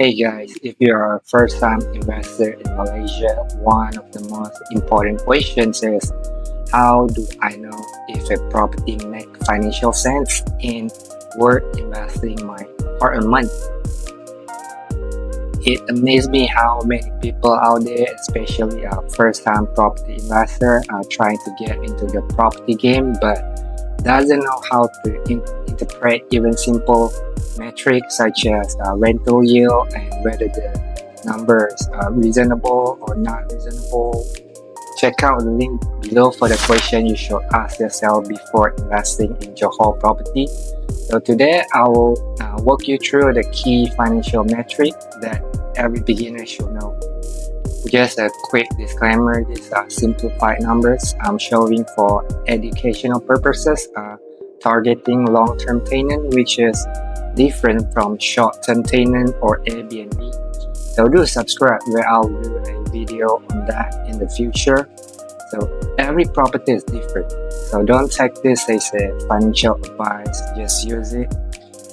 Hey guys, if you're a first time investor in Malaysia, one of the most important questions is how do I know if a property makes financial sense and worth investing my hard-earned money? It amazes me how many people out there, especially a first-time property investor, are trying to get into the property game but doesn't know how to interpret even simple metrics such as rental yield and whether the numbers are reasonable or not reasonable. Check out the link below for the question you should ask yourself before investing in Johor property. So today I will walk you through the key financial metric that every beginner should know. Just a quick disclaimer, these are simplified numbers I'm showing for educational purposes, targeting long-term tenant, which is different from short-term tenant or Airbnb. So do subscribe where I'll do a video on that in the future. So every property is different. So don't take this as a financial advice, just use it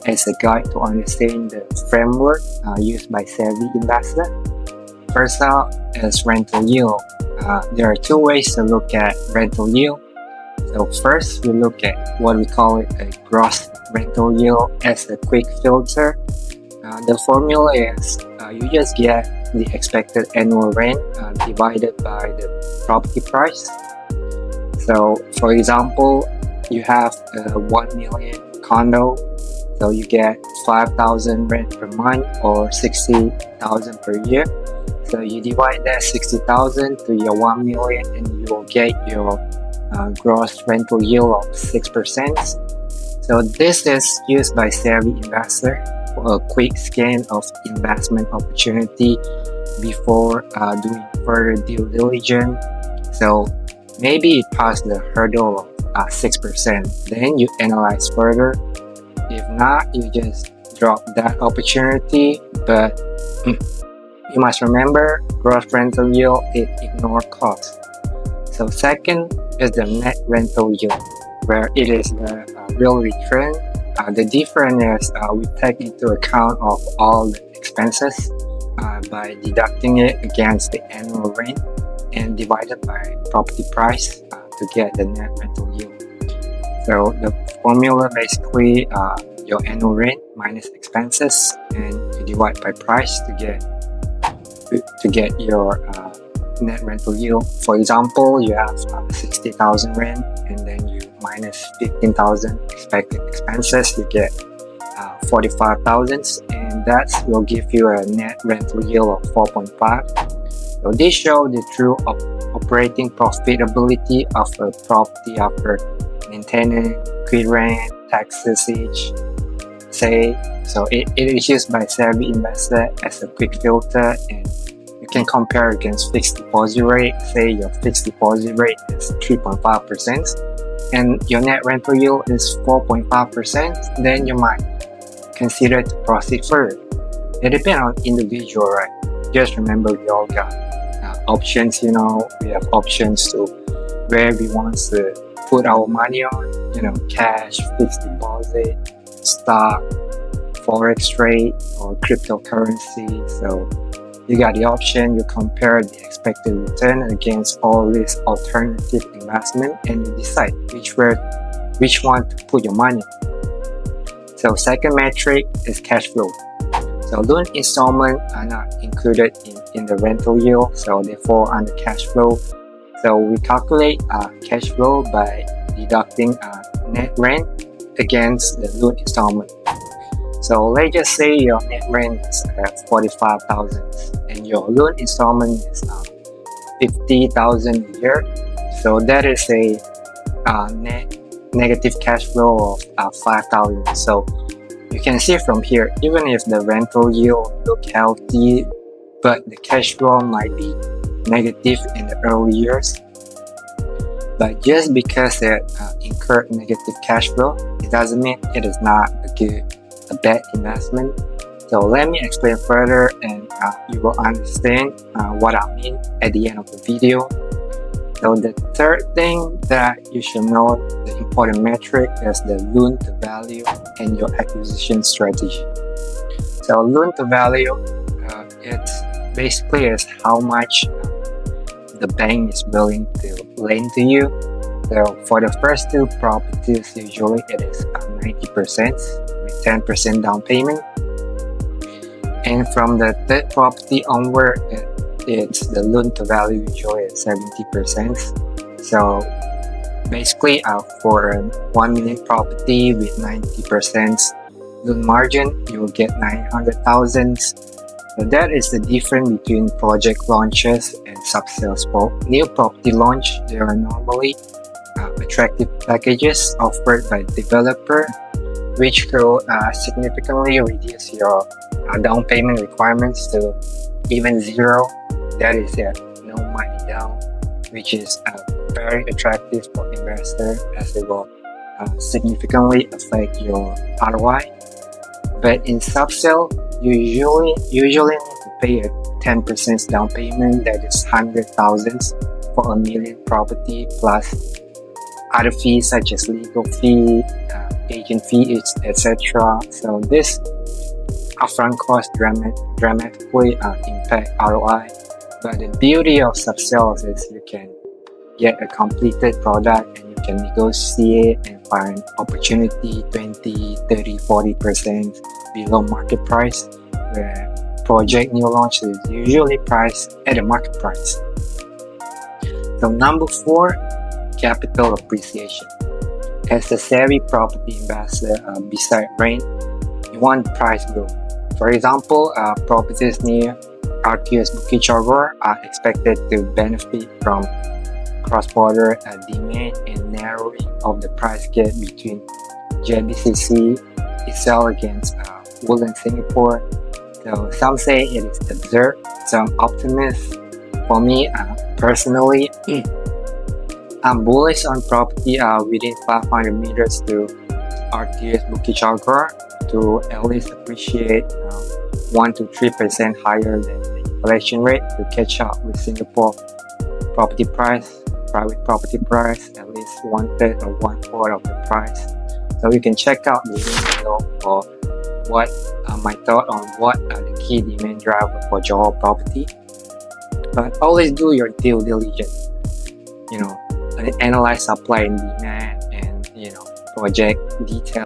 as a guide to understand the framework used by savvy investors. First out is rental yield. There are two ways to look at rental yield. So first we look at what we call it a gross rental yield as a quick filter. The formula is you just get the expected annual rent divided by the property price. So for example, you have a 1 million condo, so you get 5,000 rent per month or 60,000 per year. So you divide that 60,000 to your 1 million and you will get your gross rental yield of 6%. So this is used by savvy investor for a quick scan of investment opportunity before doing further due diligence. So maybe it passed the hurdle of 6%. Then you analyze further. If not, you just drop that opportunity. But you must remember, gross rental yield is ignore cost. So second is the net rental yield, where it is the real return. The difference is we take into account of all the expenses by deducting it against the annual rent and divided by property price to get the net rental yield. So the formula basically your annual rent minus expenses and you divide by price to get your net rental yield. For example, you have 60,000 rent and then you minus 15,000 expected expenses, you get 45,000, and that will give you a net rental yield of 4.5. So this shows the true operating profitability of a property after maintenance, quit rent, taxes each. So it is used by savvy investor as a quick filter, and you can compare against fixed deposit rate. Say your fixed deposit rate is 3.5% and your net rental yield is 4.5%, then you might consider to proceed further. It depends on individual, right? Just remember we all got options, we have options to where we want to put our money on, cash, fixed deposit, stock, forex trade, or cryptocurrency. So you got the option, you compare the expected return against all these alternative investment and you decide which one to put your money. So second metric is cash flow. So loan installment are not included in the rental yield, so they fall under cash flow. So we calculate cash flow by deducting net rent against the loan installment. So let's just say your net rent is 45,000 and your loan installment is 50,000 a year. So that is a net negative cash flow of 5,000. So you can see from here, even if the rental yield look healthy, but the cash flow might be negative in the early years. But just because it incurred negative cash flow, it doesn't mean it is not a bad investment. So let me explain further and you will understand what I mean at the end of the video. So the third thing that you should know, the important metric, is the loan to value and your acquisition strategy. So loan to value It's basically is how much the bank is willing to lend to you. So for the first two properties, usually it is 90% with 10% down payment. And from the third property onward, it's the loan to value usually at 70%. So basically for a 1 million property with 90% loan margin, you will get 900,000. So that is the difference between project launches and sub-sales. For new property launch, there are normally attractive packages offered by developer, which will significantly reduce your down payment requirements to even zero. That is no money down, which is very attractive for investors as it will significantly affect your ROI. But in sub-sale, you usually need to pay a 10% down payment, that is 100,000 for a million property, plus other fees such as legal fee, agent fees, etc. So this upfront cost dramatically impact ROI. But the beauty of sub-sales is you can get a completed product and you can negotiate and find opportunity 20, 30, 40% below market price, where project new launch is usually priced at a market price. So number 4, capital appreciation. As a savvy property investor, beside rent, you want price growth. For example, properties near RTS Bukit Johor are expected to benefit from cross-border demand and narrowing of the price gap between JBCC itself against Woodland Singapore. So some say it is absurd, some optimists. For me, personally, I'm bullish on property within 500 meters to RTS Bukit Johor to at least appreciate 1 to 3% higher than the inflation rate to catch up with Singapore property price, private property price, at least 1/3 or 1/4 of the price. So you can check out the link below for what my thought on what are the key demand driver for Johor property. But always do your due diligence. Analyze supply and demand, and project detail.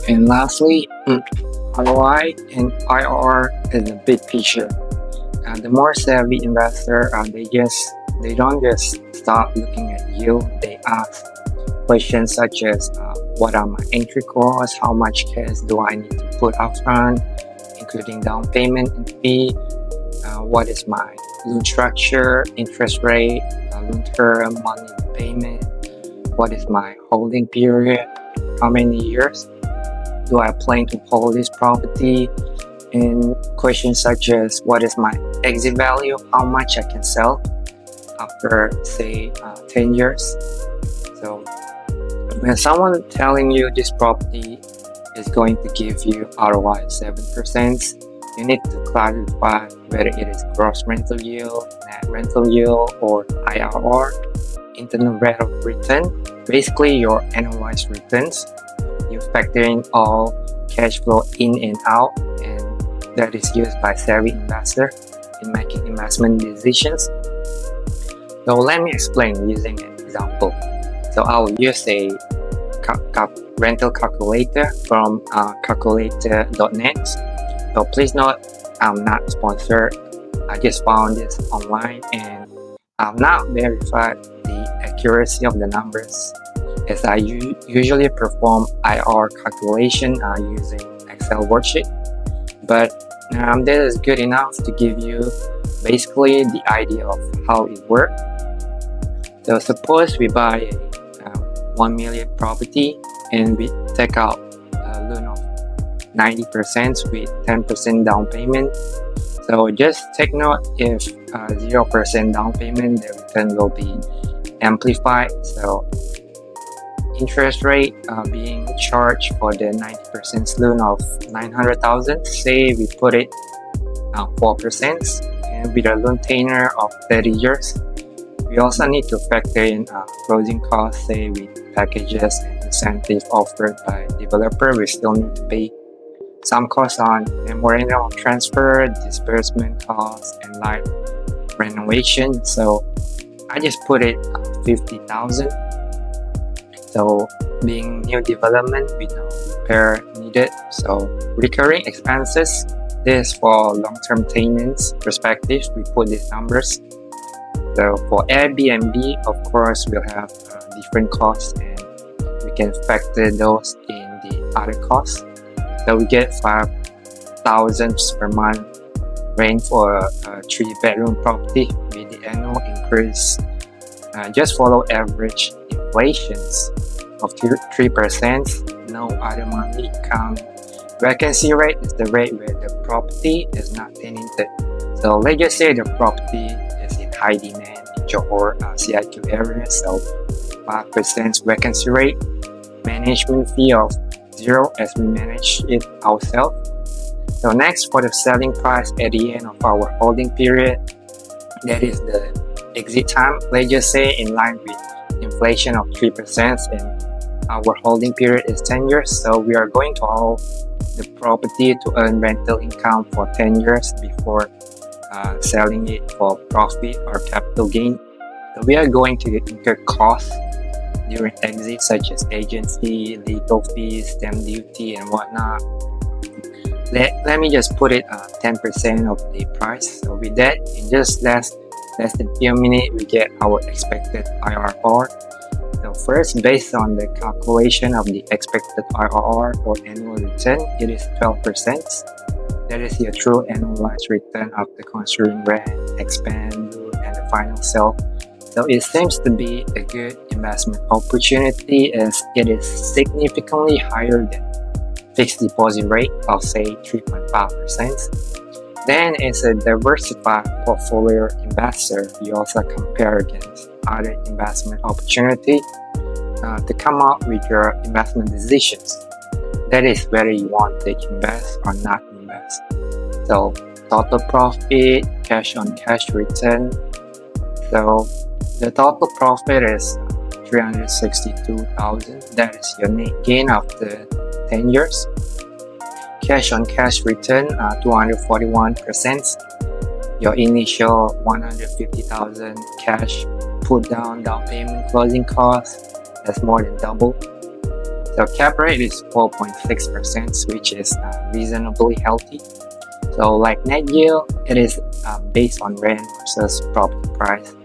And lastly, ROI and IRR is a big picture. The more savvy investor, they don't just start looking at yield. They ask questions such as what are my entry costs, how much cash do I need to put upfront, including down payment and fee, what is my loan structure, interest rate, loan term, monthly payment, what is my holding period, how many years do I plan to hold this property, and questions such as what is my exit value, how much I can sell after say 10 years. So when someone telling you this property is going to give you ROI 7%, you need to clarify whether it is gross rental yield, net rental yield, or IRR, internal rate of return, basically your annualized returns. You factor in all cash flow in and out, and that is used by savvy investor in making investment decisions. So let me explain using an example. So I'll use a rental calculator from calculator.net. So please note, I'm not sponsored. I just found this online and I've not verified the accuracy of the numbers, as I usually perform IR calculation using Excel worksheet. But this is good enough to give you basically the idea of how it works. So suppose we buy a 1 million property and we take out a loan of 90% with 10% down payment. So just take note, if 0% down payment, the return will be amplified. So interest rate being charged for the 90% loan of 900,000, say we put it 4%, and with a loan tenure of 30 years. We also need to factor in closing costs, say with packages and incentives offered by developer, we still need to pay some costs on memorandum of transfer, disbursement costs, and light renovation. So I just put it 50,000. So being new development with no repair needed. So recurring expenses, this for long-term tenants perspective, we put these numbers. So for Airbnb, of course, we'll have different costs, and we can factor those in the other costs. So we get 5,000 per month rent for a 3-bedroom property with the annual increase. Just follow average inflations of 3%. No other monthly income. Vacancy rate is the rate where the property is not tenanted. So let's just say the property is in high demand in Johor CIQ area, so 5% vacancy rate. Management fee of 0 as we manage it ourselves. So next, for the selling price at the end of our holding period, that is the exit time. Let's just say in line with inflation of 3%, and our holding period is 10 years. So we are going to hold the property to earn rental income for 10 years before selling it for profit or capital gain. So we are going to incur costs during exit, such as agency, legal fees, stamp duty, and whatnot. Let me just put it 10% of the price. So with that, in just less than a few minutes, we get our expected IRR. So first, based on the calculation of the expected IRR or annual return, it is 12%. That is your true annualized return after considering rent, expense, and the final sale. So it seems to be a good investment opportunity, as it is significantly higher than fixed deposit rate of say 3.5%. Then as a diversified portfolio investor, you also compare against other investment opportunity to come up with your investment decisions. That is whether you want to invest or not invest. So total profit, cash on cash return. So the total profit is 362,000. That is your net gain after 10 years. Cash on cash return 241%. Your initial 150,000 cash put down payment, closing costs, that's more than double. So cap rate is 4.6%, which is reasonably healthy. So like net yield, it is based on rent versus property price.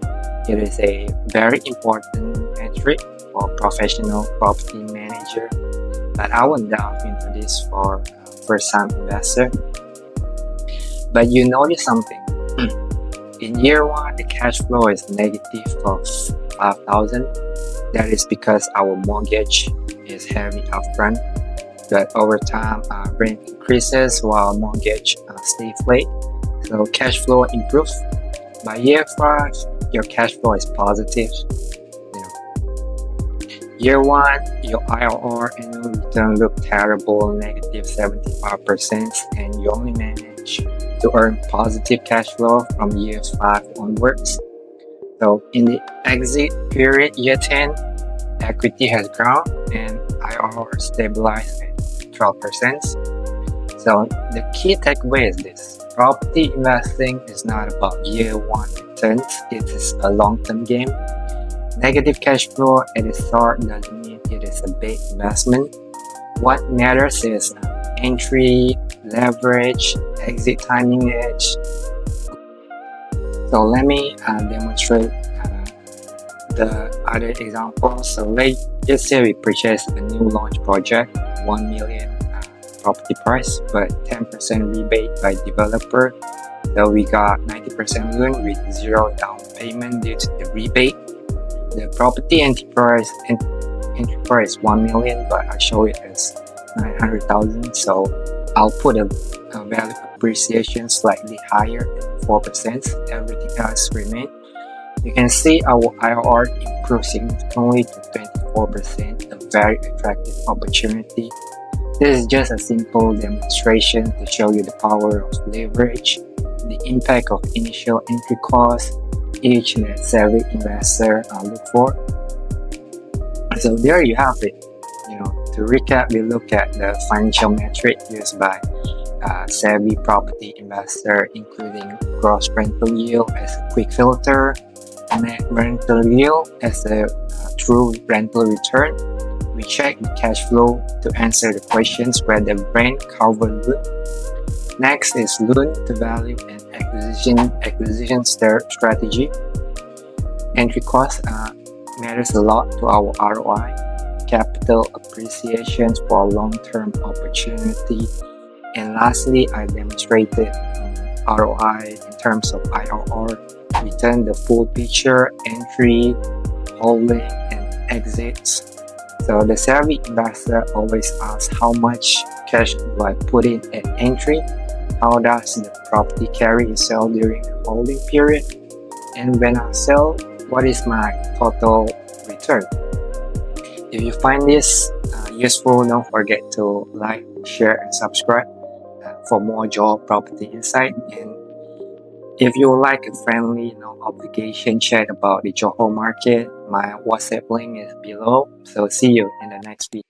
It is a very important metric for professional property manager, but I won't dive into this for first-time investor. But you notice something. In year one, the cash flow is negative of 5,000. That is because our mortgage is heavy upfront, but over time, rent increases while mortgage stays flat. So cash flow improves. By year 5, your cash flow is positive. Year 1, your IRR annual return look terrible, negative 75%, and you only manage to earn positive cash flow from year 5 onwards. So in the exit period, year 10, equity has grown and IRR stabilized at 12%. So the key takeaway is this: property investing is not about year 1 returns, it is a long-term game. Negative cash flow at the start doesn't mean it is a big investment. What matters is entry, leverage, exit timing edge. So let me demonstrate the other example. So let's just say we purchase a new launch project, 1 million property price, but 10% rebate by developer. So we got 90% loan with 0 down payment due to the rebate. The property entry price is 1 million, but I show it as 900,000. So I'll put a value appreciation slightly higher than 4%. Everything else remain. You can see our IRR improved significantly to 24%, a very attractive opportunity. This is just a simple demonstration to show you the power of leverage, the impact of initial entry costs each that savvy investor look for. So there you have it. to recap, we look at the financial metric used by savvy property investor, including gross rental yield as a quick filter, net rental yield as a true rental return. We check the cash flow to answer the questions whether rent cover loan. Next is loan to value and acquisition strategy. Entry cost matters a lot to our ROI. Capital appreciation for long-term opportunity. And lastly, I demonstrated ROI in terms of IRR, return the full picture, entry, holding, and exits. So the savvy investor always asks, how much cash do I put in at entry? How does the property carry itself during the holding period? And when I sell, what is my total return? If you find this useful, don't forget to like, share, and subscribe for more Johor property insight. And if you would like a friendly, no obligation chat about the Johor market, my WhatsApp link is below. So see you in the next video.